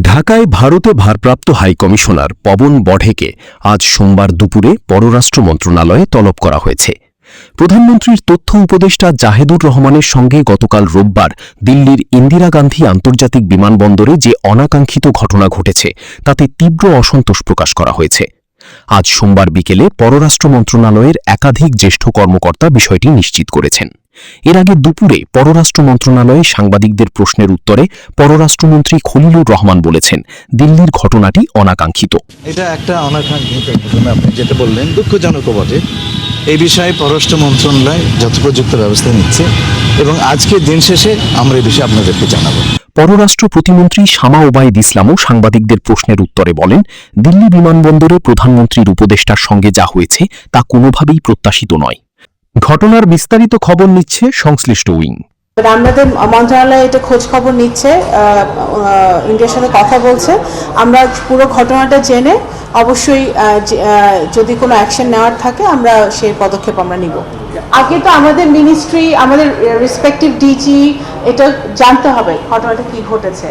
ঢাকায় ভারতে ভারপ্রাপ্ত হাইকমিশনার পবন বঢেকে আজ সোমবার দুপুরে পররাষ্ট্র মন্ত্রণালয়ে তলব করা হয়েছে। প্রধানমন্ত্রীর তথ্য উপদেষ্টা জাহেদুর রহমানের সঙ্গে গতকাল রোববার দিল্লির ইন্দিরা গান্ধী আন্তর্জাতিক বিমানবন্দরে যে অনাকাঙ্ক্ষিত ঘটনা ঘটেছে তাতে তীব্র অসন্তোষ প্রকাশ করা হয়েছে। আজ সোমবার বিকেলে পররাষ্ট্র মন্ত্রণালয়ের একাধিক জ্যেষ্ঠ কর্মকর্তা বিষয়টি নিশ্চিত করেছেন। এর আগে দুপুরে পররাষ্ট্র মন্ত্রণালয়ে সাংবাদিকদের প্রশ্নের উত্তরে পররাষ্ট্রমন্ত্রী খলিলুর রহমান বলেছেন, দিল্লির ঘটনাটি অনাকাঙ্ক্ষিত। এটা একটা অনাকাঙ্ক্ষিত ঘটনা, আপনি যেটা বললেন দুঃখজনক বটে। এই বিষয়ে পররাষ্ট্র মন্ত্রণালয় যথোপযুক্ত ব্যবস্থা নিচ্ছে এবং আজকে দিন শেষে আমরা এই বিষয়ে আপনাদেরকে জানাবো। পররাষ্ট্র প্রতিমন্ত্রী শামা ওবায়দ ইসলামও সাংবাদিকদের প্রশ্নের উত্তরে বলেন, দিল্লি বিমানবন্দরে প্রধানমন্ত্রীর উপদেষ্টার সঙ্গে যা হয়েছে তা কোনোভাবেই প্রত্যাশিত নয়। ঘটনার বিস্তারিত খবর নিচ্ছে সংশ্লিষ্ট উইং। আমাদের মন্ত্রণালয় এটা খোঁজ খবর নিচ্ছে, ইন্ডিয়ার সাথে কথা বলছে। আমরা পুরো ঘটনাটা জেনে অবশ্যই যদি কোনো অ্যাকশন নেওয়ার থাকে আমরা সেই পদক্ষেপ আমরা নিব। আগে তো আমাদের মিনিস্ট্রি, আমাদের রেসপেক্টিভ ডিজি এটা জানতে হবে ঘটনাটা কি ঘটেছে,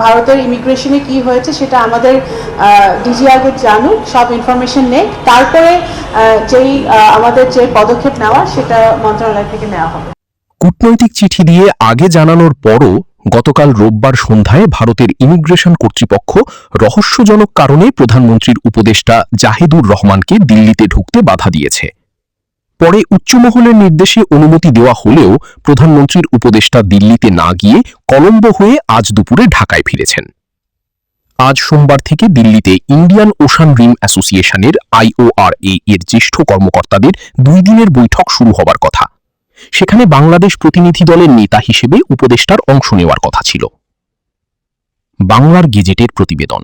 ভারতের ইমিগ্রেশনে কি হয়েছে সেটা আমাদের ডিজি আগে জানুক, সব ইনফরমেশন নেই, তারপরে যেই আমাদের যে পদক্ষেপ নেওয়া সেটা মন্ত্রণালয় থেকে নেওয়া হবে। কূটনৈতিক চিঠি দিয়ে আগে জানানোর পরও গতকাল রোববার সন্ধ্যায় ভারতের ইমিগ্রেশন কর্তৃপক্ষ রহস্যজনক কারণে প্রধানমন্ত্রীর উপদেষ্টা জাহেদুর রহমানকে দিল্লিতে ঢুকতে বাধা দিয়েছে। পরে উচ্চমহলের নির্দেশে অনুমতি দেওয়া হলেও প্রধানমন্ত্রীর উপদেষ্টা দিল্লিতে না গিয়ে কলম্বো হয়ে আজ দুপুরে ঢাকায় ফিরেছেন। আজ সোমবার থেকে দিল্লিতে ইন্ডিয়ান ওশান রিম অ্যাসোসিয়েশনের IORA এর জ্যেষ্ঠ কর্মকর্তাদের 2 দিনের বৈঠক শুরু হবার কথা। সেখানে বাংলাদেশ প্রতিনিধি দলের নেতা হিসেবে উপদেষ্টার অংশ নেওয়ার কথা ছিল। বাংলার গেজেটের প্রতিবেদন।